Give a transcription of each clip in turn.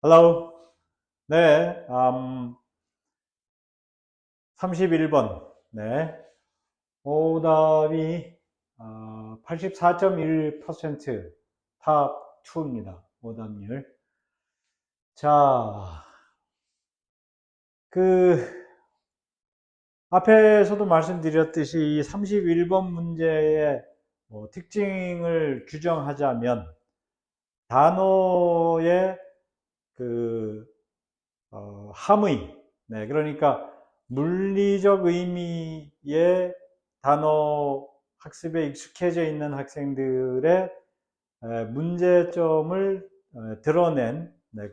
Hello. 네, 31번. 네. 오답이 84.1% 탑 2입니다. 오답률. 자, 그 앞에서도 말씀드렸듯이 이 31번 문제의 특징을 규정하자면 단어의 그 함의, 네, 그러니까 물리적 의미의 단어 학습에 익숙해져 있는 학생들의 문제점을 드러낸, 네,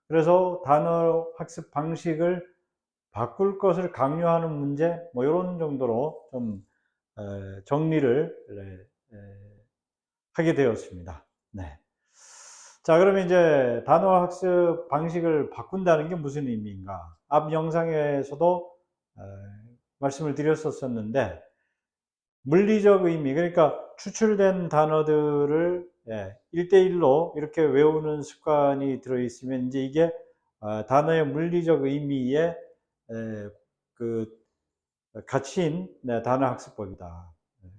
그래서 단어 학습 방식을 바꿀 것을 강요하는 문제, 뭐 이런 정도로 좀 정리를 하게 되었습니다. 네. 자, 그러면 이제 단어 학습 방식을 바꾼다는 게 무슨 의미인가? 앞 영상에서도 말씀을 드렸었는데, 물리적 의미, 그러니까 추출된 단어들을 1대1로 이렇게 외우는 습관이 들어있으면 이제 이게 단어의 물리적 의미에 그 가치인 단어 학습법이다.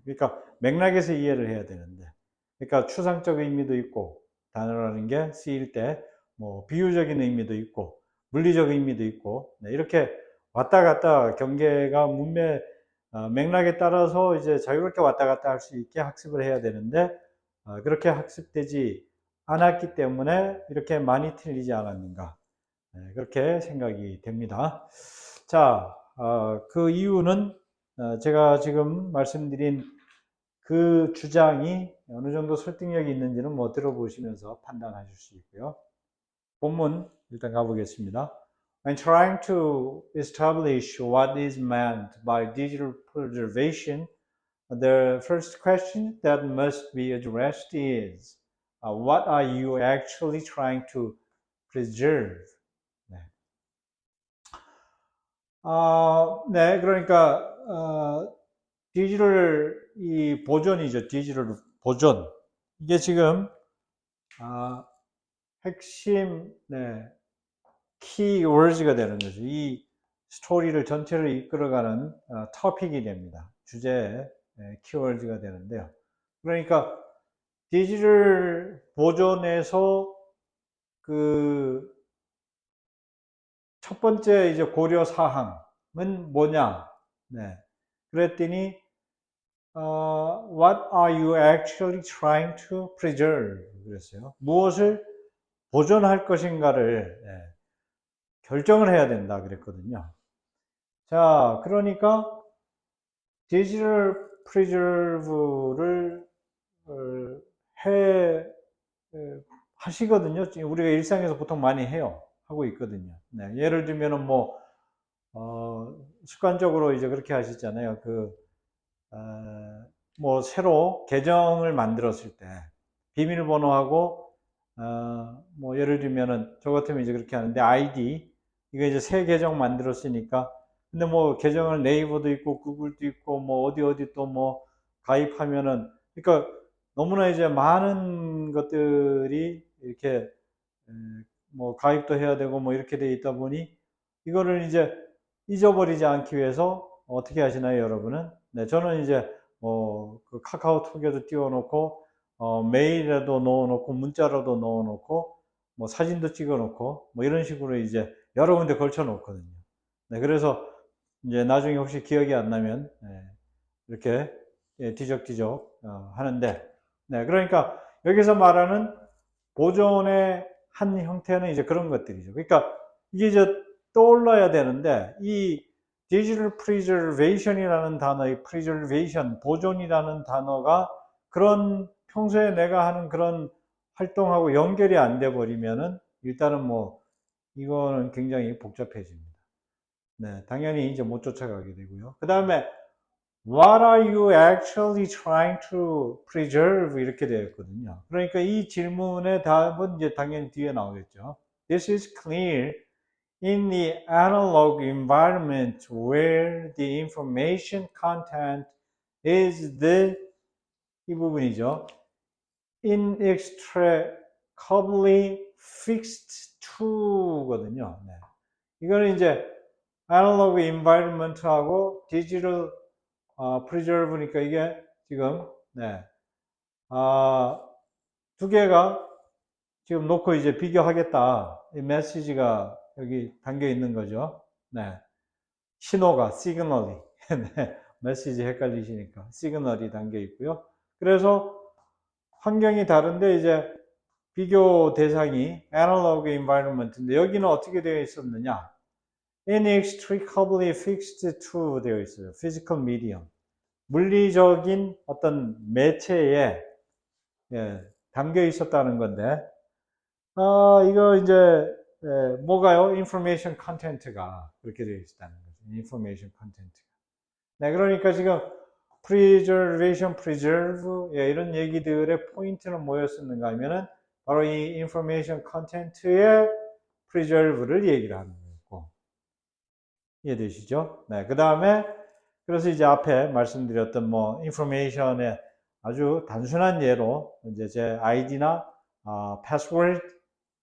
그러니까 맥락에서 이해를 해야 되는데, 그러니까 추상적 의미도 있고 단어라는 게 쓰일 때 뭐 비유적인 의미도 있고 물리적 의미도 있고, 이렇게 왔다 갔다 경계가 문맥 맥락에 따라서 이제 자유롭게 왔다 갔다 할 수 있게 학습을 해야 되는데, 그렇게 학습되지 않았기 때문에 이렇게 많이 틀리지 않았는가, 그렇게 생각이 됩니다. 자, 그 이유는 제가 지금 말씀드린 그 주장이 어느 정도 설득력이 있는지는 뭐 들어보시면서 판단하실 수 있고요. 본문 일단 가보겠습니다. When trying to establish what is meant by digital preservation, the first question that must be addressed is, what are you actually trying to preserve? 네. 네, 그러니까 디지털 이 보존이죠. 디지털 보존. 이게 지금 핵심 키워드가 되는 거죠. 이 스토리를 전체를 이끌어가는 토픽이 됩니다. 주제 키워드가 되는데요. 그러니까 디지털 보존에서 그 첫 번째 이제 고려 사항은 뭐냐? 네. 그랬더니 What are you actually trying to preserve? 그랬어요. 무엇을 보존할 것인가를 결정을 해야 된다 그랬거든요. 자, 그러니까 디지털 프리저브를 해 하시거든요. 우리가 일상에서 보통 많이 해요. 하고 있거든요. 네, 예를 들면은 뭐 습관적으로 이제 그렇게 하시잖아요. 뭐 새로 계정을 만들었을 때 비밀번호하고 뭐 예를 들면은 저 같으면 이제 그렇게 하는데 아이디 이거 이제 새 계정 만들었으니까, 근데 뭐 계정을 네이버도 있고 구글도 있고 뭐 어디 또 뭐 가입하면은, 그러니까 너무나 이제 많은 것들이 이렇게 뭐 가입도 해야 되고 뭐 이렇게 돼 있다 보니 이거를 이제 잊어버리지 않기 위해서 어떻게 하시나요, 여러분은? 네, 저는 이제 그 카카오톡에도 띄워놓고 메일에도 넣어놓고 문자로도 넣어놓고 뭐 사진도 찍어놓고 뭐 이런 식으로 이제 여러 군데 걸쳐놓거든요. 네, 그래서 이제 나중에 혹시 기억이 안 나면 이렇게 뒤적뒤적 하는데, 네, 그러니까 여기서 말하는 보존의 한 형태는 이제 그런 것들이죠. 그러니까 이게 이제 떠올라야 되는데, 이 디지털 프리저베이션이라는 단어의 프리저베이션, 보존이라는 단어가 그런 평소에 내가 하는 그런 활동하고 연결이 안 돼 버리면은 일단은 뭐 이거는 굉장히 복잡해집니다. 네, 당연히 이제 못 쫓아가게 되고요. 그 다음에 What are you actually trying to preserve? 이렇게 되어 있거든요. 그러니까 이 질문의 답은 이제 당연히 뒤에 나오겠죠. This is clear in the analog environment where the information content is 이 부분이죠. inextricably fixed 2거든요. 네. 이거는 이제 analog environment하고 digital preserve니까 이게 지금 네. 두 개가 지금 놓고 이제 비교하겠다. 이 메시지가 여기 담겨 있는 거죠. 네. 신호가 시그널이 네. 메시지 헷갈리시니까 시그널이 담겨 있고요. 그래서 환경이 다른데 이제 비교 대상이 analog environment인데 여기는 어떻게 되어 있었느냐? inextricably fixed to 되어 있어요. physical medium. 물리적인 어떤 매체에 담겨 있었다는 건데, 이거 이제 뭐가요? information content가 그렇게 되어 있다는 거죠. information content가. 네, 그러니까 지금 preservation, preserve 이런 얘기들의 포인트는 뭐였었는가 하면은 바로 이 information content의 preserve를 얘기를 하는 거고 이해되시죠? 네, 그 다음에 그래서 이제 앞에 말씀드렸던 뭐 information의 아주 단순한 예로 이제 제 아이디나 패스워드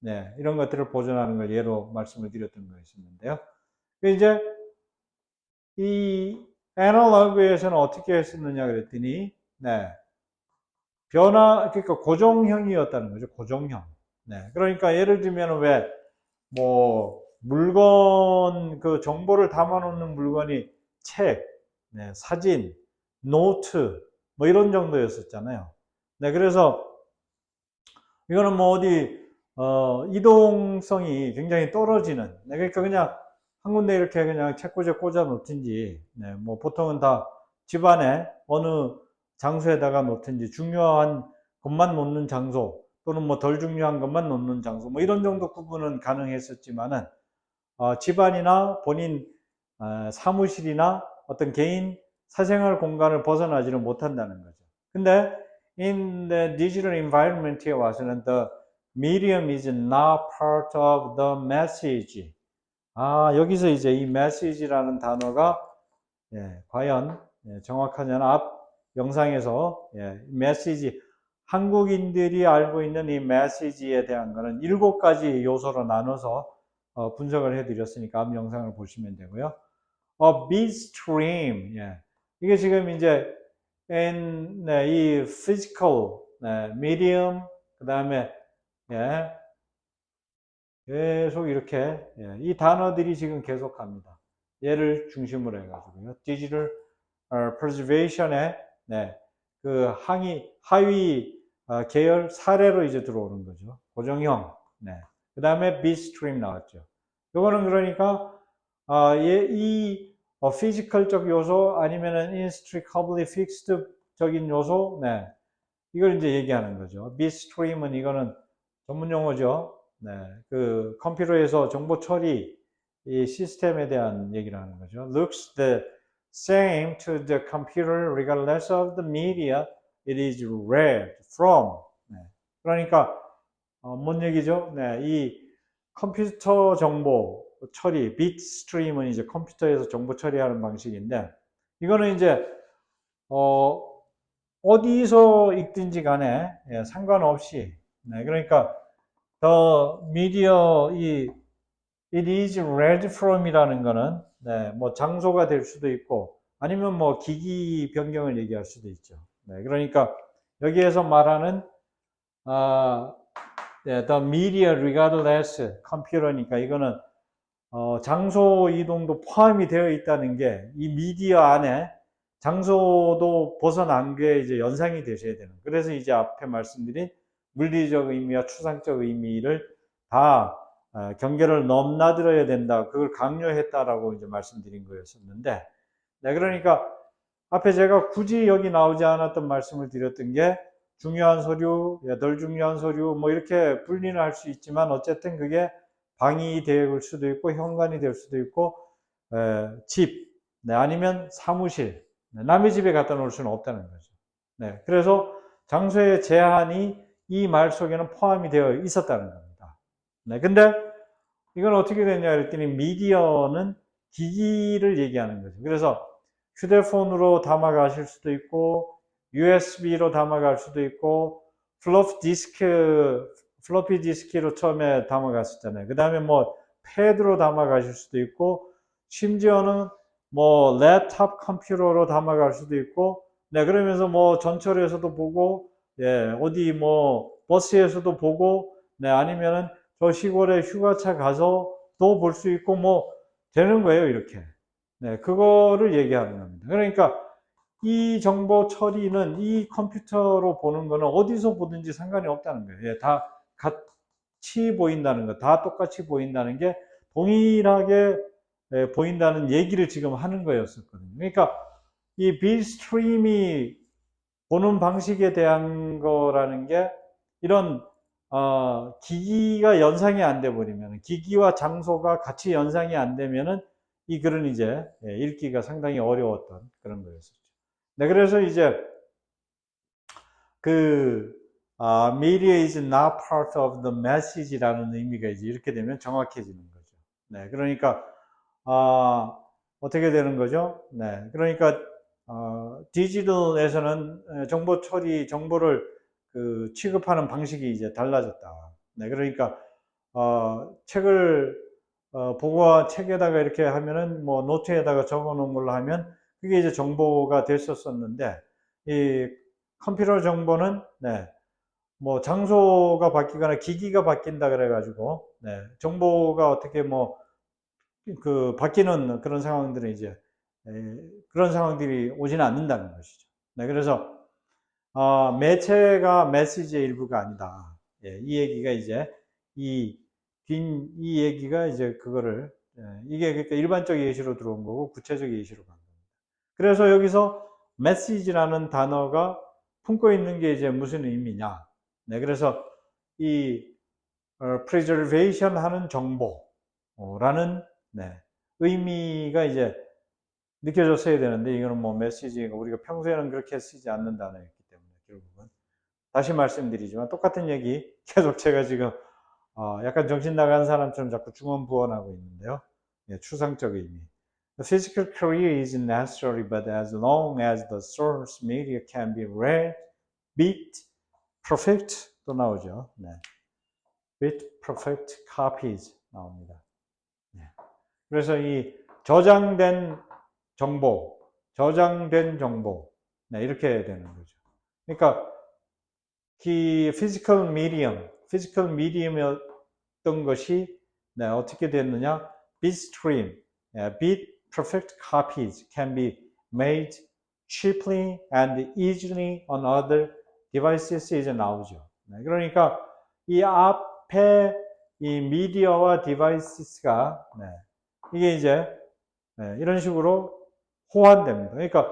네, 이런 것들을 보존하는 걸 예로 말씀을 드렸던 거였었는데요. 이제 이 애널로그에서는 어떻게 했었느냐 그랬더니 네, 그러니까 고정형이었다는 거죠. 고정형. 네, 그러니까 예를 들면 왜 뭐 물건 그 정보를 담아놓는 물건이 책, 네, 사진, 노트 뭐 이런 정도였었잖아요. 네, 그래서 이거는 뭐 어디 이동성이 굉장히 떨어지는 네, 그러니까 그냥 한 군데 이렇게 그냥 책꽂이에 꽂아 놓든지 네, 뭐 보통은 다 집안에 어느 장소에다가 놓든지 중요한 것만 놓는 장소 또는 뭐 덜 중요한 것만 놓는 장소 뭐 이런 정도 구분은 가능했었지만은 집안이나 본인 사무실이나 어떤 개인 사생활 공간을 벗어나지는 못한다는 거죠. 근데 in the digital environment에 와서는 the medium is not part of the message. 여기서 이제 이 message라는 단어가 과연 정확하냐는 앞 영상에서 메시지 한국인들이 알고 있는 이 메시지에 대한 거는 7가지 요소로 나눠서 분석을 해드렸으니까 앞 영상을 보시면 되고요. bitstream 이게 지금 이제 이 physical medium 그 다음에 계속 이렇게 이 단어들이 지금 계속 갑니다. 얘를 중심으로 해가지고요. digital preservation의 그 하위 계열 사례로 이제 들어오는 거죠. 고정형. 그 다음에 bitstream 나왔죠. 요거는 그러니까 이 피지컬적 요소 아니면은 inextricably fixed적인 요소, 이걸 이제 얘기하는 거죠. bitstream은 이거는 전문 용어죠. 그 컴퓨터에서 정보 처리 이 시스템에 대한 얘기를 하는 거죠. looks the same to the computer regardless of the media it is read from. 그러니까 뭔 얘기죠? 이 컴퓨터 정보 처리, bitstream은 이제 컴퓨터에서 정보 처리하는 방식인데 이거는 이제 어디서 읽든지 간에 상관없이 그러니까 the media it is read from이라는 거는 뭐 장소가 될 수도 있고 아니면 뭐 기기 변경을 얘기할 수도 있죠. 그러니까 여기에서 말하는 the media regardless 컴퓨터니까 이거는 장소 이동도 포함이 되어 있다는 게 이 미디어 안에 장소도 벗어난 게 이제 연상이 되셔야 되는. 그래서 이제 앞에 말씀드린 물리적 의미와 추상적 의미를 다 경계를 넘나들어야 된다. 그걸 강요했다라고 이제 말씀드린 거였었는데, 그러니까 앞에 제가 굳이 여기 나오지 않았던 말씀을 드렸던 게 중요한 서류, 덜 중요한 서류 뭐 이렇게 분리는 할 수 있지만 어쨌든 그게 방이 될 수도 있고 현관이 될 수도 있고 집 아니면 사무실 남의 집에 갖다 놓을 수는 없다는 거죠. 그래서 장소의 제한이 이 말 속에는 포함이 되어 있었다는 겁니다. 근데 이건 어떻게 되냐 그랬더니 미디어는 기기를 얘기하는 거죠. 그래서 휴대폰으로 담아가실 수도 있고 USB로 담아갈 수도 있고 플로피 디스크 플로피 디스크로 처음에 담아갔었잖아요. 그 다음에 뭐 패드로 담아가실 수도 있고, 심지어는 뭐 랩탑 컴퓨터로 담아갈 수도 있고, 네, 그러면서 뭐 전철에서도 보고, 예, 어디 뭐 버스에서도 보고, 네, 아니면은 저 시골에 휴가차 가서도 볼 수 있고, 뭐 되는 거예요, 이렇게. 네, 그거를 얘기하는 겁니다. 그러니까 이 정보 처리는 이 컴퓨터로 보는 거는 어디서 보든지 상관이 없다는 거예요. 예, 다 같이 보인다는 거, 다 똑같이 보인다는 게 동일하게 보인다는 얘기를 지금 하는 거였었거든요. 그러니까 이 빗스트림이 보는 방식에 대한 거라는 게 이런 기기가 연상이 안 돼 버리면, 기기와 장소가 같이 연상이 안 되면은 이 글은 이제 읽기가 상당히 어려웠던 그런 거였었죠. 네, 그래서 이제 그 media is not part of the message라는 의미가 이제 이렇게 되면 정확해지는 거죠. 네, 그러니까 어떻게 되는 거죠? 네, 그러니까 디지털에서는 정보 처리, 정보를 그 취급하는 방식이 이제 달라졌다. 네, 그러니까 책을 보고 책에다가 이렇게 하면은 뭐 노트에다가 적어 놓은 걸로 하면 그게 이제 정보가 됐었었는데, 이 컴퓨터 정보는 네, 뭐 장소가 바뀌거나 기기가 바뀐다 그래가지고 네, 정보가 어떻게 뭐 그 바뀌는 그런 상황들은 이제 그런 상황들이 오지는 않는다는 것이죠. 네, 그래서 매체가 메시지의 일부가 아니다. 예, 이 얘기가 이제 이 이 얘기가 이제 그거를 이게 그러니까 일반적 예시로 들어온 거고 구체적 예시로 간 겁니다. 그래서 여기서 메시지라는 단어가 품고 있는 게 이제 무슨 의미냐? 네, 그래서 이 preservation 하는 정보라는 네, 의미가 이제 느껴졌어야 되는데 이거는 뭐 메시지가 우리가 평소에는 그렇게 쓰지 않는 단어였기 때문에 결국은 다시 말씀드리지만 똑같은 얘기 계속 제가 지금 약간 정신 나간 사람처럼 자꾸 중언부언하고 있는데요. 예, 추상적 의미. The physical career is necessary, but as long as the source media can be read, bit, perfect 또 나오죠. 네. bit, perfect copies 나옵니다. 네. 그래서 이 저장된 정보, 네, 이렇게 되는 거죠. 그러니까 피지컬 미디엄이었던 것이 네, 어떻게 됐느냐? bitstream, bit perfect copies can be made cheaply and easily on other devices 이제 나오죠. 네, 그러니까 이 앞에 이 미디어와 디바이스가 네, 이게 이제 네, 이런 식으로 호환됩니다. 그러니까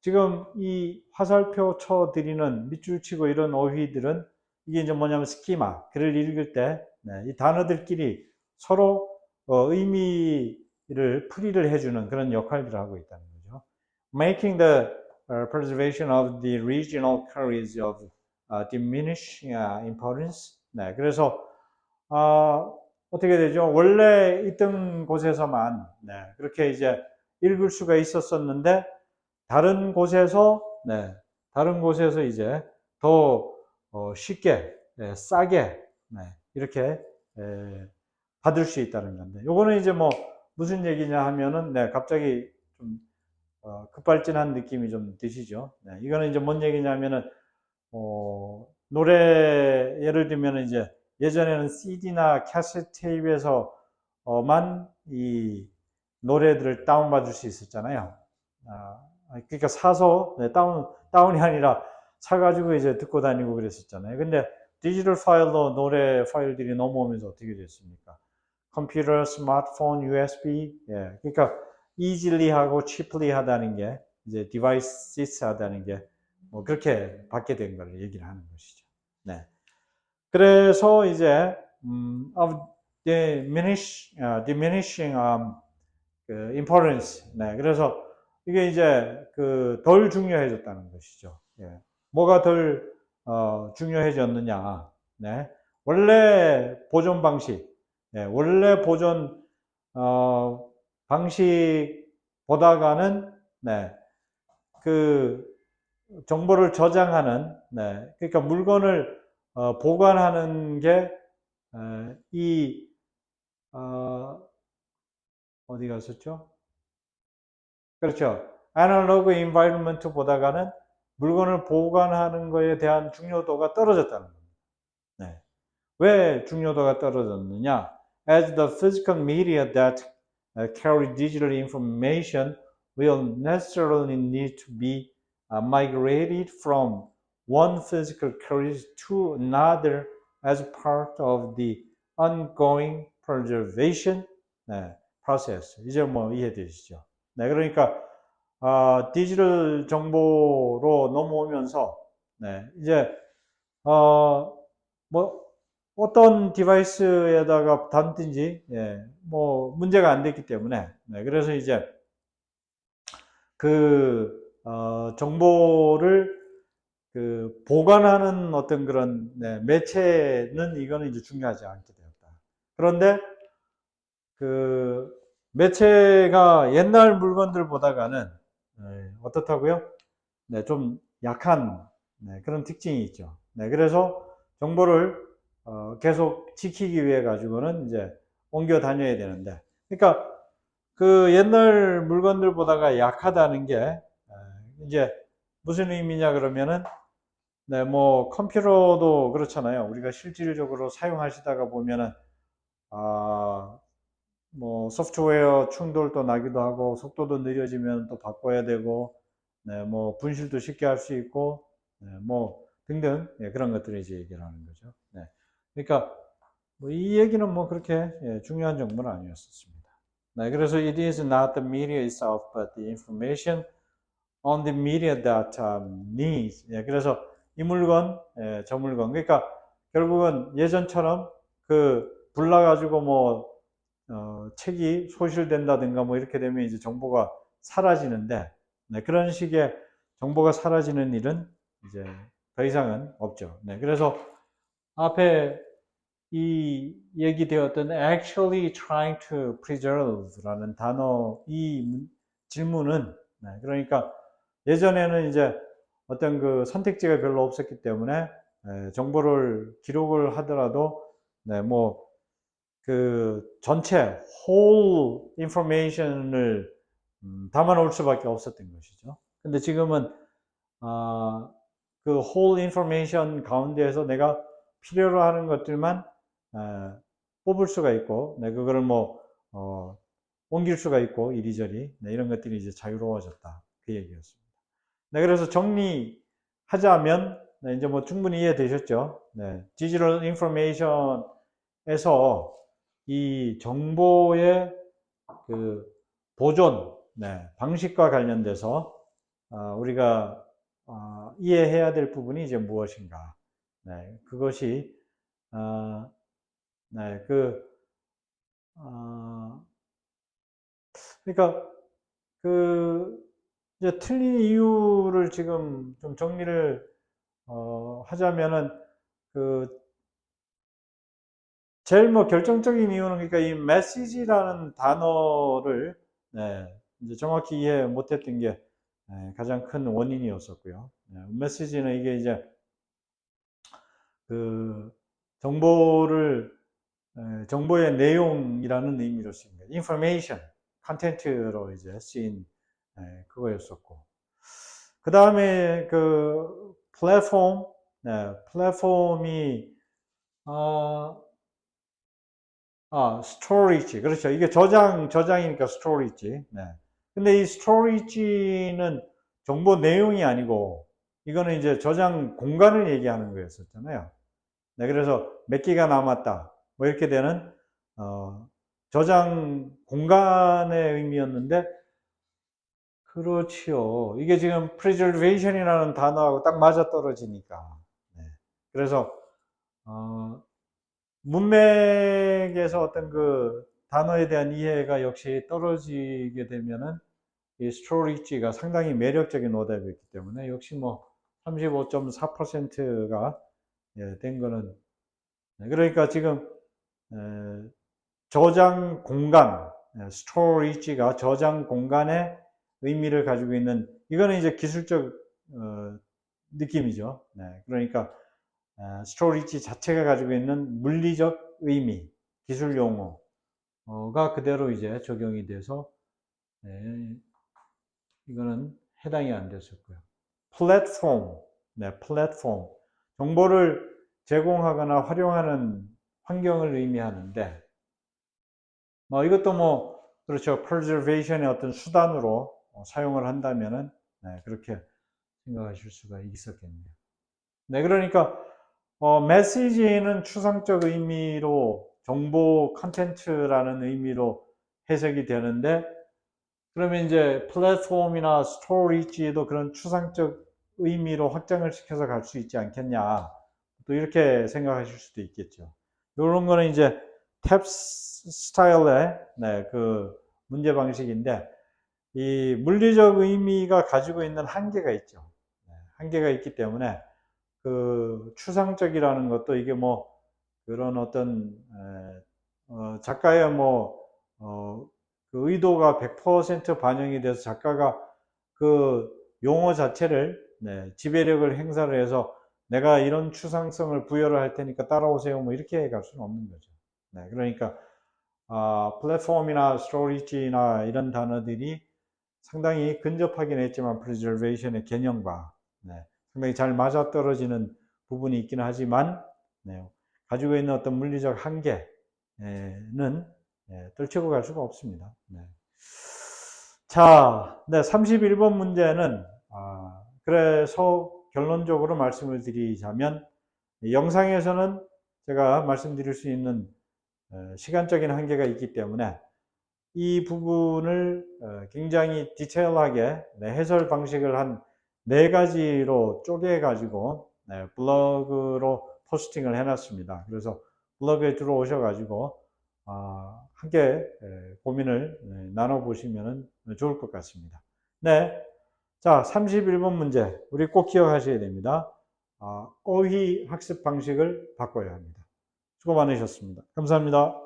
지금 이 화살표 쳐 드리는 밑줄 치고 이런 어휘들은 이게 이제 뭐냐면 스키마, 글을 읽을 때, 네, 이 단어들끼리 서로 의미를 풀이를 해주는 그런 역할들을 하고 있다는 거죠. Making the preservation of the regional carries of diminishing importance. 네, 그래서 어떻게 되죠? 원래 있던 곳에서만 네, 그렇게 이제 읽을 수가 있었었는데 다른 곳에서 네, 다른 곳에서 이제 더 쉽게 네, 싸게 네, 이렇게 받을 수 있다는 건데 요거는 이제 뭐 무슨 얘기냐 하면은 네, 갑자기 좀 급발진한 느낌이 좀 드시죠. 네, 이거는 이제 뭔 얘기냐면은 노래 예를 들면 이제 예전에는 CD나 캐세트 테이프에서만 이 노래들을 다운받을 수 있었잖아요. 그러니까 사서 네, 다운이 아니라 사가지고 이제 듣고 다니고 그랬었잖아요. 근데 디지털 파일로 노래 파일들이 넘어오면서 어떻게 됐습니까? 컴퓨터, 스마트폰, USB, 예, 그러니까 easily 하고 cheaply 하다는 게 이제 devices 하다는 게 뭐 그렇게 받게 된 걸 얘기를 하는 것이죠. 네. 그래서 이제 of diminishing 그 importance. 네. 그래서 이게 이제 그 덜 중요해졌다는 것이죠. 예. 뭐가 덜 중요해졌느냐? 네. 원래 보존 방식, 네. 원래 보존 방식보다가는 네. 그 정보를 저장하는 네. 그러니까 물건을 보관하는 게, 이, 어, 어디 갔었죠? 그렇죠. 애널로그 인바이러먼트 보다가는 물건을 보관하는 거에 대한 중요도가 떨어졌다는 겁니다. 네. 왜 중요도가 떨어졌느냐? As the physical media that carry digital information will necessarily need to be migrated from one physical carriage to another as part of the ongoing preservation process. 이제 뭐 이해되시죠? 네, 그러니까 디지털 정보로 넘어오면서 이제 뭐 어떤 디바이스에다가 담든지 뭐 문제가 안 됐기 때문에 그래서 이제 그 정보를 그 보관하는 어떤 그런 매체는 이거는 이제 중요하지 않게 되었다. 그런데 그 매체가 옛날 물건들 보다가는 어떻다고요? 좀 약한 그런 특징이 있죠. 그래서 정보를 계속 지키기 위해 가지고는 이제 옮겨 다녀야 되는데, 그러니까 그 옛날 물건들 보다가 약하다는 게 이제 무슨 의미냐 그러면은 뭐 컴퓨터도 그렇잖아요. 우리가 실질적으로 사용하시다가 보면은 뭐 소프트웨어 충돌도 나기도 하고 속도도 느려지면 또 바꿔야 되고 뭐 분실도 쉽게 할 수 있고 뭐 등등 그런 것들을 이제 얘기를 하는 거죠. 그러니까 뭐이 얘기는 뭐 그렇게 중요한 정보는 아니었습니다. 그래서 it is not the media itself but the information on the media that needs. 그래서 이 물건, 저 물건. 그러니까 결국은 예전처럼 그 불나가지고 뭐 책이 소실된다든가 뭐 이렇게 되면 이제 정보가 사라지는데 그런 식의 정보가 사라지는 일은 이제 더 이상은 없죠. 그래서 앞에 이 얘기되었던 actually trying to preserve라는 단어 이 질문은 그러니까 예전에는 이제 어떤 그 선택지가 별로 없었기 때문에 정보를 기록을 하더라도 뭐 그 전체 whole information을 담아 놓을 수밖에 없었던 것이죠. 근데 지금은 그 whole information 가운데에서 내가 필요로 하는 것들만 뽑을 수가 있고, 그거를 뭐 옮길 수가 있고 이리저리 이런 것들이 이제 자유로워졌다 그 얘기였습니다. 그래서 정리하자면 이제 뭐 충분히 이해되셨죠? 디지털 인포메이션에서 이 정보의 그 보존 방식과 관련돼서 우리가 이해해야 될 부분이 이제 무엇인가? 그것이 그러니까 그 이제 틀린 이유를 지금 좀 정리를 하자면은 그 제일 뭐 결정적인 이유는 그러니까 이 메시지라는 단어를 이제 정확히 이해 못했던 게 가장 큰 원인이었었고요. 메시지는 이게 이제 그 정보의 내용이라는 의미로 쓰입니다. information, 컨텐츠로 이제 쓰인 그거였었고. 그 다음에 그 플랫폼이 스토리지. 그렇죠. 이게 저장이니까 스토리지. 근데 이 스토리지는 정보 내용이 아니고 이거는 이제 저장 공간을 얘기하는 거였었잖아요. 그래서 몇 기가 남았다. 뭐 이렇게 되는 저장 공간의 의미였는데 그렇지요. 이게 지금 preservation이라는 단어하고 딱 맞아떨어지니까. 그래서 문맥에서 어떤 그 단어에 대한 이해가 역시 떨어지게 되면은 이 스토리지가 상당히 매력적인 오답이었기 때문에 역시 뭐 35.4%가 된 거는 그러니까 지금 저장 공간 스토리지가 저장 공간의 의미를 가지고 있는 이거는 이제 기술적 느낌이죠. 그러니까 스토리지 자체가 가지고 있는 물리적 의미, 기술 용어가 그대로 이제 적용이 돼서 이거는 해당이 안 됐었고요. 플랫폼, 플랫폼. 정보를 제공하거나 활용하는 환경을 의미하는데, 이것도 그렇죠. preservation의 어떤 수단으로 사용을 한다면은, 그렇게 생각하실 수가 있었겠네요. 그러니까, 메시지는 추상적 의미로 정보 컨텐츠라는 의미로 해석이 되는데, 그러면 이제 플랫폼이나 스토리지도 그런 추상적 의미로 확장을 시켜서 갈 수 있지 않겠냐. 또 이렇게 생각하실 수도 있겠죠. 이런 거는 이제 탭 스타일의 그 문제 방식인데, 이 물리적 의미가 가지고 있는 한계가 있죠. 한계가 있기 때문에 그 추상적이라는 것도 이게 그런 어떤 작가의 그 의도가 100% 반영이 돼서 작가가 그 용어 자체를 지배력을 행사를 해서 내가 이런 추상성을 부여를 할 테니까 따라오세요 이렇게 갈 수는 없는 거죠. 그러니까 플랫폼이나 스토리지나 이런 단어들이 상당히 근접하긴 했지만 preservation의 개념과 상당히 잘 맞아떨어지는 부분이 있긴 하지만 가지고 있는 어떤 물리적 한계는 떨치고 갈 수가 없습니다. 자, 31번 문제는 그래서 결론적으로 말씀을 드리자면 영상에서는 제가 말씀드릴 수 있는 시간적인 한계가 있기 때문에 이 부분을 굉장히 디테일하게 해설 방식을 한 4가지로 쪼개 가지고 블로그로 포스팅을 해놨습니다. 그래서 블로그에 들어오셔 가지고 함께 고민을 나눠보시면 좋을 것 같습니다. 자, 31번 문제 우리 꼭 기억하셔야 됩니다. 어휘 학습 방식을 바꿔야 합니다. 수고 많으셨습니다. 감사합니다.